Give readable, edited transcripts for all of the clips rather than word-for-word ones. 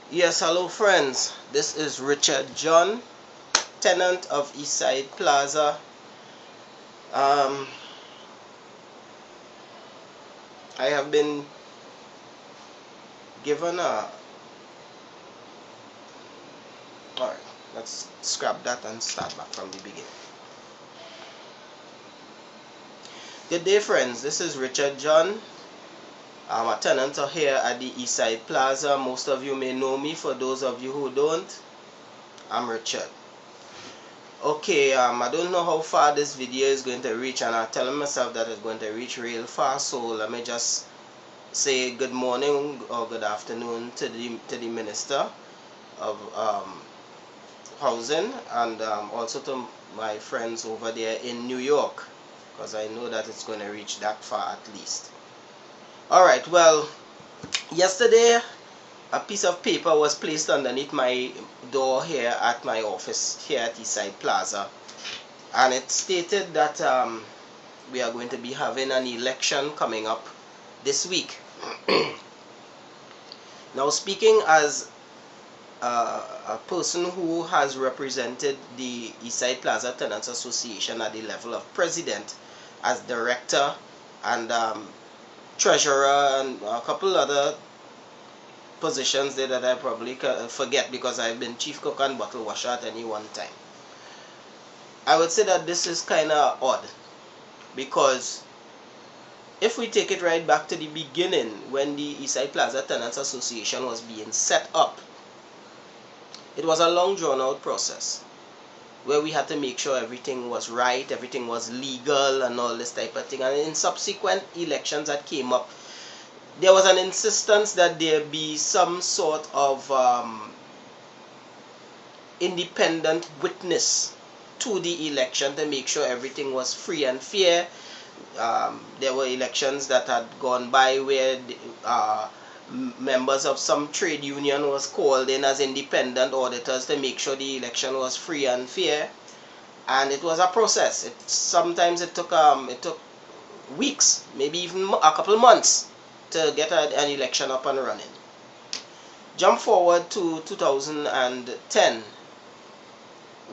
Yes, hello friends. This is Richard John, tenant of Eastside Plaza. Um, I have been given a. Alright, let's scrap that and start back from the beginning. Good day, friends. This is Richard John. I'm a tenant here at the Eastside Plaza. Most of you may know me. For those of you who don't, I'm Richard. Okay, I don't know how far this video is going to reach, and I'm telling myself that it's going to reach real far, so let me just say good morning or good afternoon to the Minister of Housing, and also to my friends over there in New York, because I know that it's going to reach that far at least. Alright, well, yesterday a piece of paper was placed underneath my door here at my office here at Eastside Plaza, and it stated that we are going to be having an election coming up this week. Now, speaking as a person who has represented the Eastside Plaza Tenants Association at the level of president, as director, and treasurer, and a couple other positions there that I probably forget because I've been chief cook and bottle washer at any one time. I would say that this is kind of odd, because if we take it right back to the beginning, when the Eastside Plaza Tenants Association was being set up, it was a long drawn out process where we had to make sure everything was right, everything was legal and all this type of thing. And in subsequent elections that came up, there was an insistence that there be some sort of independent witness to the election to make sure everything was free and fair. There were elections that had gone by where members of some trade union was called in as independent auditors to make sure the election was free and fair, and it was a process. Sometimes it took weeks, maybe even a couple months to get an election up and running. Jump forward to 2010,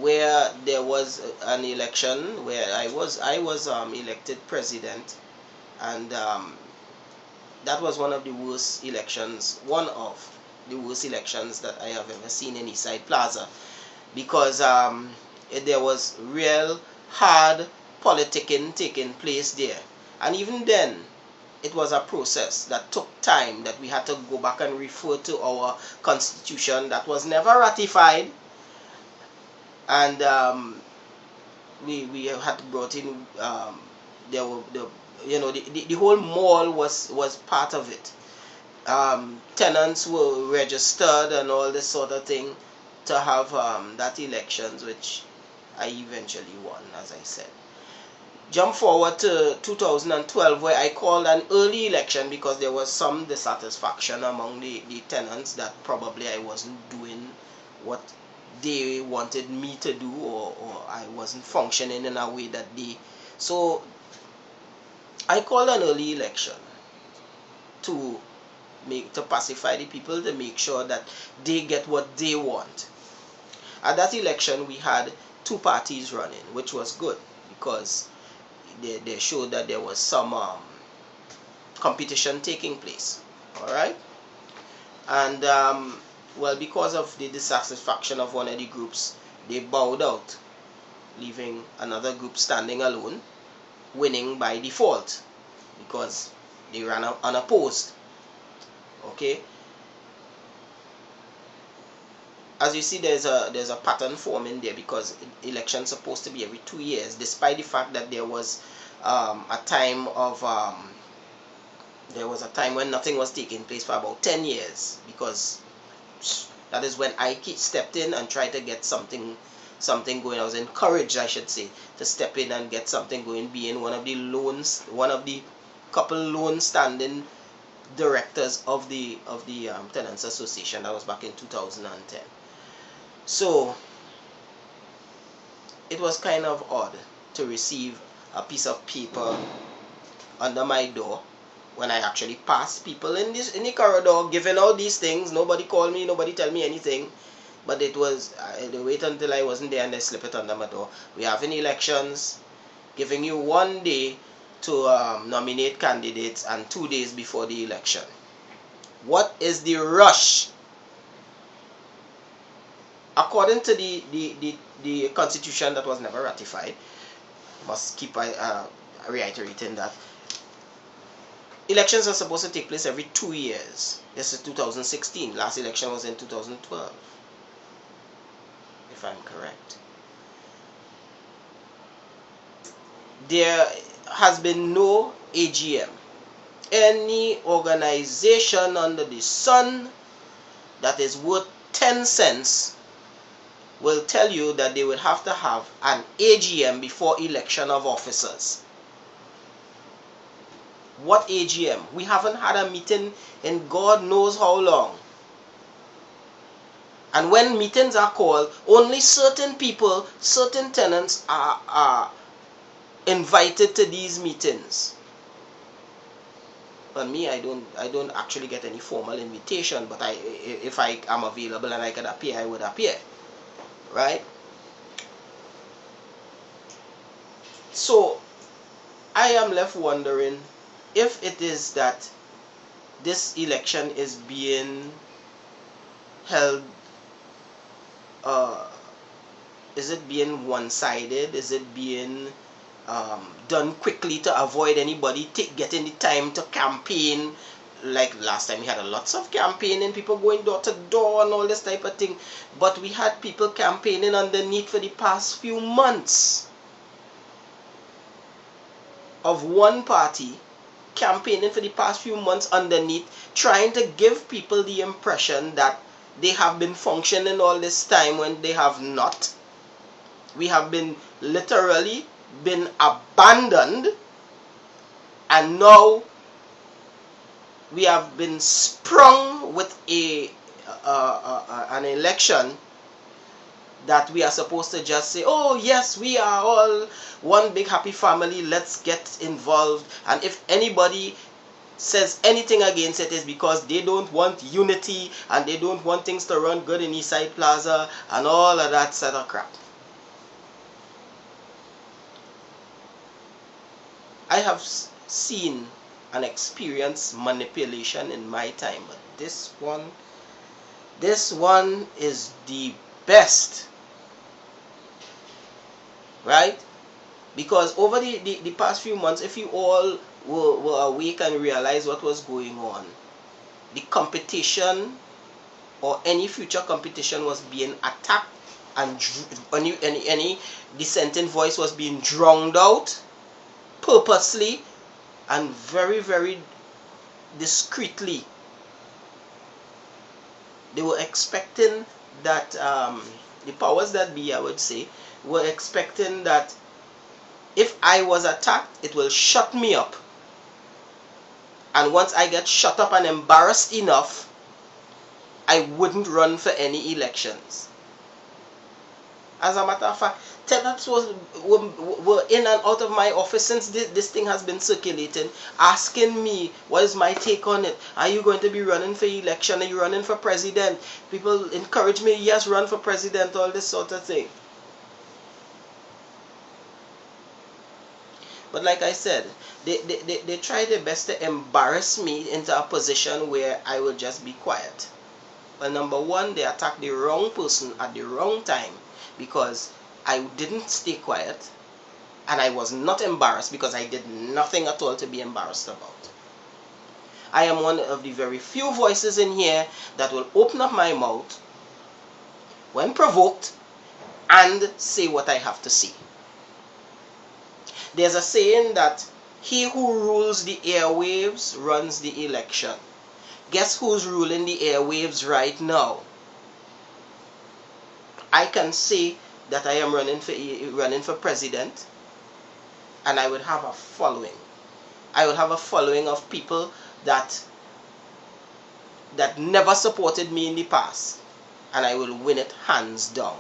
where there was an election where I was elected president, and that was one of the worst elections that I have ever seen in Eastside Plaza, because there was real hard politicking taking place there. And even then, it was a process that took time, that we had to go back and refer to our constitution that was never ratified, and we had brought in there were the whole mall was part of it. Tenants were registered and all this sort of thing to have that elections, which I eventually won, as I said. Jump forward to 2012, where I called an early election because there was some dissatisfaction among the tenants that probably I wasn't doing what they wanted me to do, or I wasn't functioning in a way that they. So I called an early election to pacify the people, to make sure that they get what they want. At that election, we had two parties running, which was good, because they showed that there was some competition taking place. All right, and well, because of the dissatisfaction of one of the groups, they bowed out, leaving another group standing alone, winning by default because they ran unopposed. Okay, as you see, there's a pattern forming there, because elections supposed to be every 2 years, despite the fact that there was a time when nothing was taking place for about 10 years, because that is when I stepped in and tried to get something going. I was encouraged, I should say, to step in and get something going, being one of the couple lone standing directors of the Tenants Association. That was back in 2010. So it was kind of odd to receive a piece of paper under my door when I actually passed people in the corridor giving out these things. Nobody called me, nobody tell me anything. But it was, they wait until I wasn't there and they slip it under my door. We having elections, giving you 1 day to nominate candidates and 2 days before the election. What is the rush? According to the constitution that was never ratified, must keep reiterating that elections are supposed to take place every 2 years. This is 2016. Last election was in 2012, if I'm correct. There has been no AGM. Any organization under the sun that is worth 10 cents will tell you that they would have to have an AGM before election of officers. What AGM? We haven't had a meeting in God knows how long. And when meetings are called, only certain people, certain tenants are invited to these meetings. For me, I don't actually get any formal invitation, but if I am available and I can appear, I would appear. Right? So I am left wondering if it is that this election is being held, is it being one-sided? Is it being done quickly to avoid anybody getting the time to campaign? Like last time we had lots of campaigning, people going door to door and all this type of thing. But we had people campaigning underneath for the past few months of one party, campaigning for the past few months underneath, trying to give people the impression that they have been functioning all this time when they have not. We have been literally been abandoned, and now we have been sprung with an election that we are supposed to just say, oh yes, we are all one big happy family, let's get involved. And if anybody says anything against it, is because they don't want unity and they don't want things to run good in Eastside Plaza and all of that set of crap. I have seen and experienced manipulation in my time, but this one is the best, right? Because over the past few months, if you all were awake and realize what was going on, the competition or any future competition was being attacked, and any dissenting voice was being drowned out purposely and very, very discreetly. They were expecting that the powers that be, I would say, were expecting that if I was attacked, it will shut me up. And once I get shut up and embarrassed enough, I wouldn't run for any elections. As a matter of fact, tenants were in and out of my office since this thing has been circulating, asking me what is my take on it. Are you going to be running for election? Are you running for president? People encourage me, yes, run for president, all this sort of thing. But like I said, they try their best to embarrass me into a position where I will just be quiet. Well, number one, they attacked the wrong person at the wrong time, because I didn't stay quiet and I was not embarrassed because I did nothing at all to be embarrassed about. I am one of the very few voices in here that will open up my mouth when provoked and say what I have to say. There's a saying that he who rules the airwaves runs the election. Guess who's ruling the airwaves right now? I can say that I am running for president, and I would have a following. I would have a following of people that never supported me in the past, and I will win it hands down.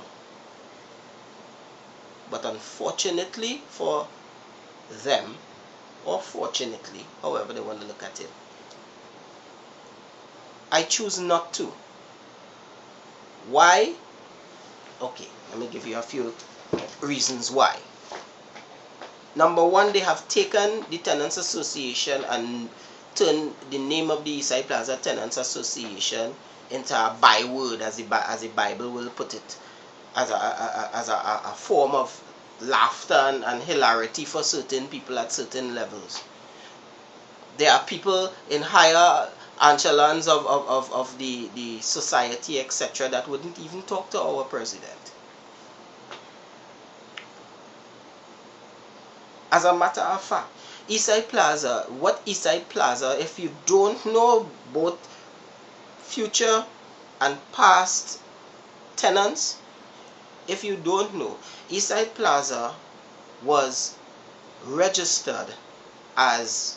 But unfortunately for them, or fortunately, however they want to look at it, I choose not to. Why? Okay, let me give you a few reasons why. Number one, they have taken the Tenants Association and turned the name of the Eastside Plaza Tenants Association into a byword, as the Bible will put it, as a form of laughter and hilarity for certain people at certain levels. There are people in higher echelons of the society, etc., that wouldn't even talk to our president. As a matter of fact, Eastside Plaza, what Eastside Plaza, if you don't know both future and past tenants, if you don't know, Eastside Plaza was registered as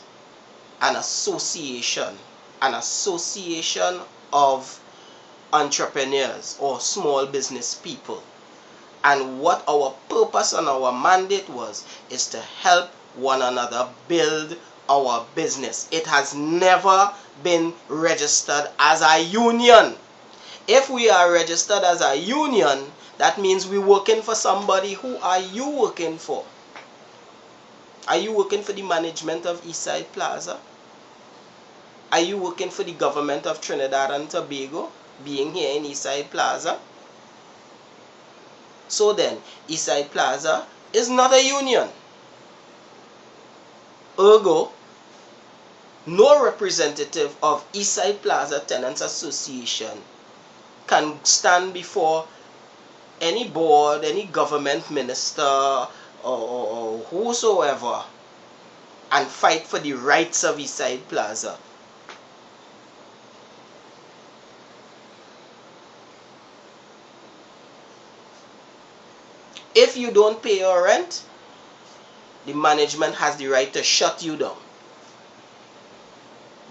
an association of entrepreneurs or small business people. And what our purpose and our mandate was is to help one another build our business. It has never been registered as a union. If we are registered as a union, that means we're working for somebody. Who are you working for? Are you working for the management of Eastside Plaza? Are you working for the government of Trinidad and Tobago, being here in Eastside Plaza? So then, Eastside Plaza is not a union. Ergo, no representative of Eastside Plaza Tenants Association can stand before any board, any government minister, or whosoever and fight for the rights of Eastside Plaza. If you don't pay your rent, the management has the right to shut you down.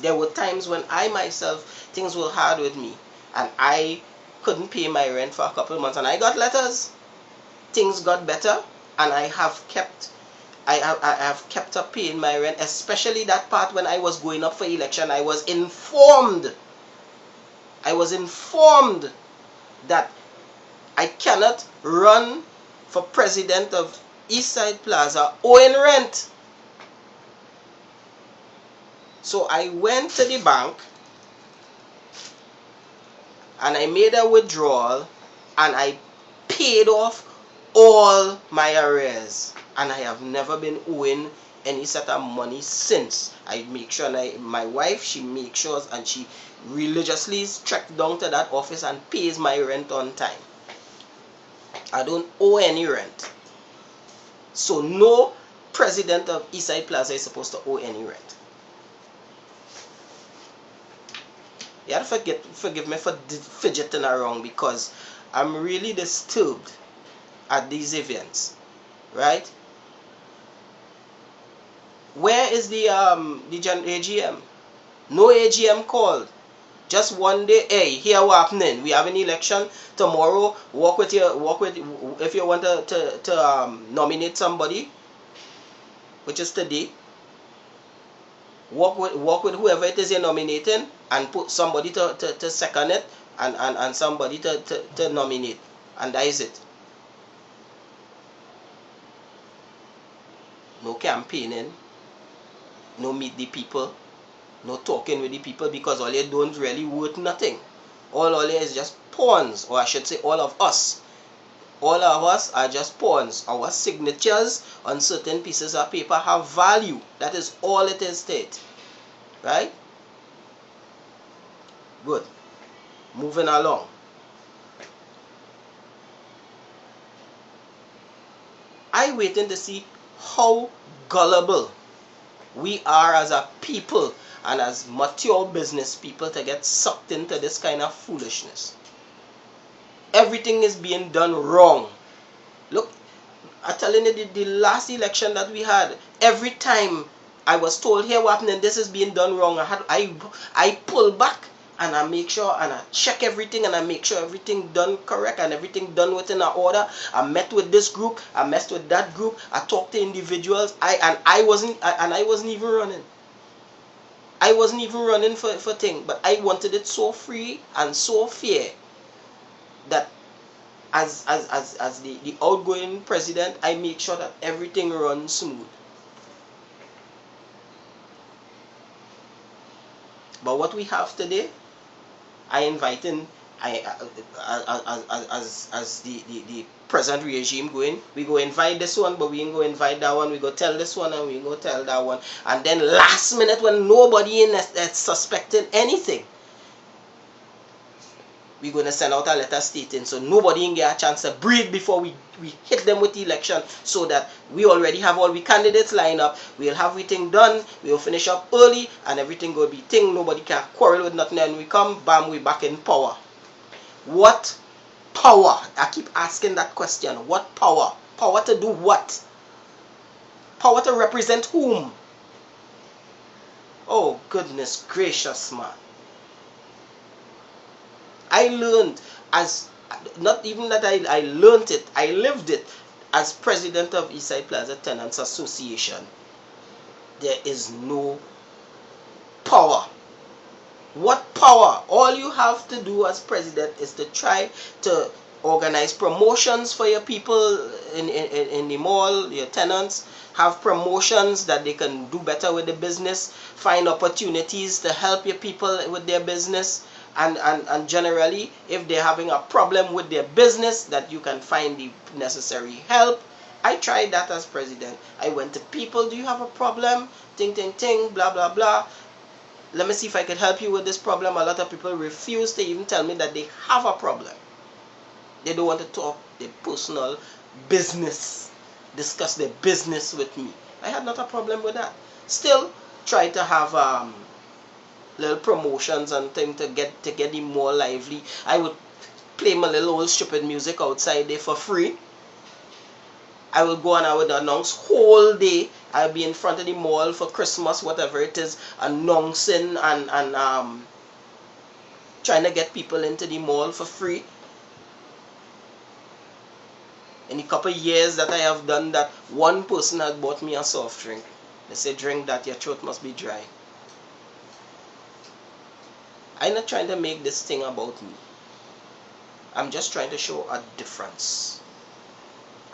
There were times when I myself, things were hard with me, and I couldn't pay my rent for a couple of months, and I got letters. Things got better, and I have kept up paying my rent, especially that part when I was going up for election. I was informed that I cannot run for president of Eastside Plaza owing rent. So I went to the bank and I made a withdrawal and I paid off all my arrears, and I have never been owing any sort of money since. I make sure, my wife, she makes sure, and she religiously treks down to that office and pays my rent on time. I don't owe any rent. So no president of Eastside Plaza is supposed to owe any rent. You have to forgive me for fidgeting around, because I'm really disturbed at these events, right? Where is the AGM? No AGM called. Just one day, hey, here what happening? We have an election tomorrow. If you want to nominate somebody, which is today. Work with whoever it is you're nominating, and put somebody to second it, and somebody to nominate, and that is it. No campaigning, no meet the people, no talking with the people, because all you don't really worth nothing. All you is just pawns, or I should say all of us. All of us are just pawns. Our signatures on certain pieces of paper have value. That is all it is to it. Right? Good. Moving along. I'm waiting to see how gullible we are as a people and as mature business people to get sucked into this kind of foolishness. Everything is being done wrong. Look, I'm telling you, the last election that we had, every time I was told, here what happening, this is being done wrong, I pull back and I make sure and I check everything and I make sure everything done correct and everything done within an order. I met with this group, I met with that group, I talked to individuals. I wasn't even running. I wasn't even running for thing, but I wanted it so free and so fair that as the outgoing president, I make sure that everything runs smooth. But what we have today, I invite in, as the present regime going, we go invite this one, but we ain't go invite that one. We go tell this one and we go tell that one, and then last minute when nobody in that's suspecting anything, we're going to send out a letter stating so nobody can get a chance to breathe before we hit them with the election, so that we already have all the candidates lined up. We'll have everything done. We'll finish up early and everything will be thing. Nobody can quarrel with nothing, and we come, bam, we back in power. What power? I keep asking that question. What power? Power to do what? Power to represent whom? Oh, goodness gracious, man. I learned as, not even that I learned it, I lived it as president of Eastside Plaza Tenants Association. There is no power. What power? All you have to do as president is to try to organize promotions for your people in the mall, your tenants, have promotions that they can do better with the business, find opportunities to help your people with their business, and generally, if they're having a problem with their business, that you can find the necessary help. I tried that as president. I went to people, do you have a problem? Ting, ting, ting, blah, blah, blah. Let me see if I could help you with this problem. A lot of people refuse to even tell me that they have a problem. They don't want to talk their personal business, discuss their business with me. I had not a problem with that. Still, try to have little promotions and things to get it more lively. I would play my little old stupid music outside there for free. I would go and I would announce whole day. I'll be in front of the mall for Christmas, whatever it is, announcing and trying to get people into the mall for free. In a couple of years that I have done that, one person had bought me a soft drink. They say, drink that, your throat must be dry. I'm not trying to make this thing about me. I'm just trying to show a difference.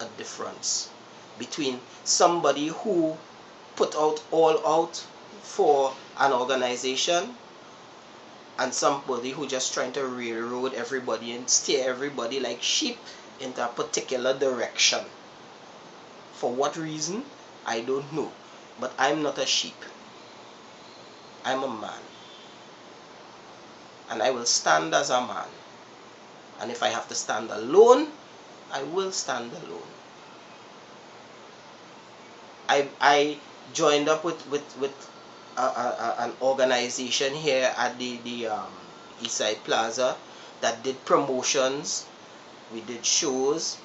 A difference between somebody who put all out for an organization and somebody who just trying to railroad everybody and steer everybody like sheep into a particular direction. For what reason? I don't know. But I'm not a sheep. I'm a man. And I will stand as a man. And if I have to stand alone, I will stand alone. I joined up with an organization here at the Eastside Plaza that did promotions. We did shows.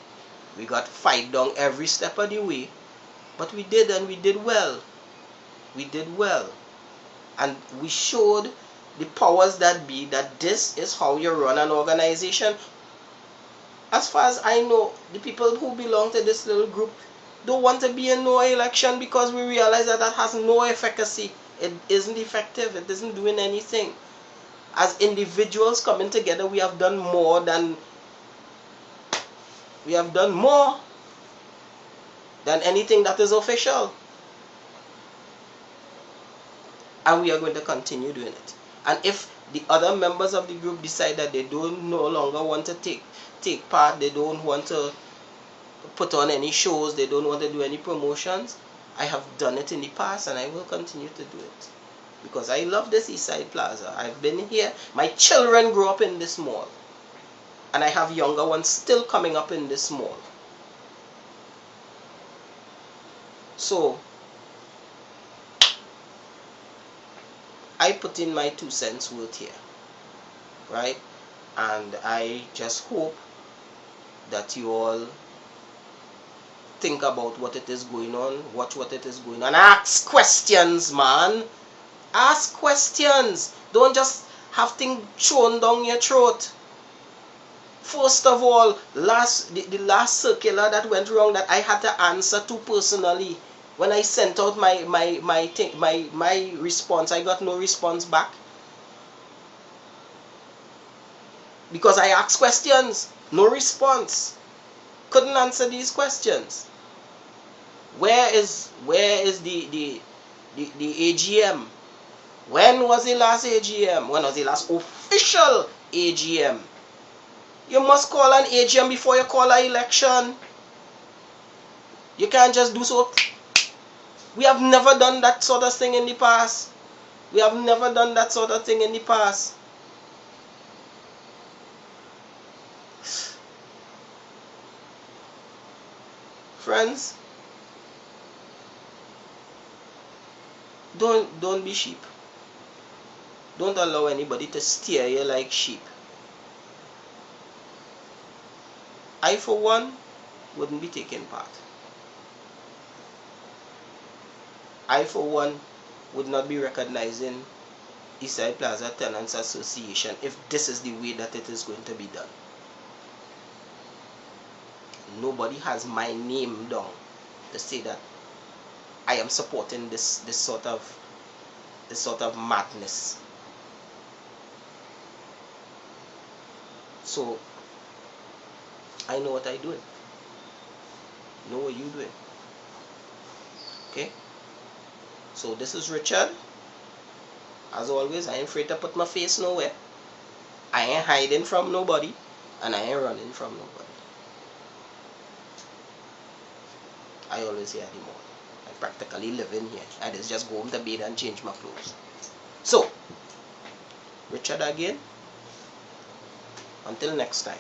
We got fight down every step of the way. But we did, and we did well. We did well. And we showed the powers that be that this is how you run an organization. As far as I know, the people who belong to this little group don't want to be in no election because we realize that that has no efficacy. It isn't effective. It isn't doing anything. As individuals coming together, we have done more than anything that is official. And we are going to continue doing it. And if the other members of the group decide that they don't no longer want to take part, they don't want to put on any shows, they don't want to do any promotions, I have done it in the past and I will continue to do it. Because I love this Eastside Plaza. I've been here. My children grew up in this mall. And I have younger ones still coming up in this mall. So, I put in my 2 cents worth here, right? And I just hope that you all think about what it is going on, watch what it is going on, ask questions, man. Ask questions. Don't just have things thrown down your throat. First of all, the last circular that went wrong that I had to answer to personally, when I sent out my response, I got no response back. Because I asked questions, no response. Couldn't answer these questions. Where is the AGM? When was the last AGM? When was the last official AGM? You must call an AGM before you call an election. You can't just do so. We have never done that sort of thing in the past. We have never done that sort of thing in the past. Friends, don't be sheep. Don't allow anybody to steer you like sheep. I, for one, wouldn't be taking part. I, for one, would not be recognizing Eastside Plaza Tenants Association if this is the way that it is going to be done. Nobody has my name down to say that I am supporting this sort of madness. So I know what I'm doing. Know what you're doing. Okay? So this is Richard. As always, I ain't afraid to put my face nowhere. I ain't hiding from nobody, and I ain't running from nobody. I always here at the morning. I practically live in here. I just go home to bed and change my clothes. So, Richard again. Until next time.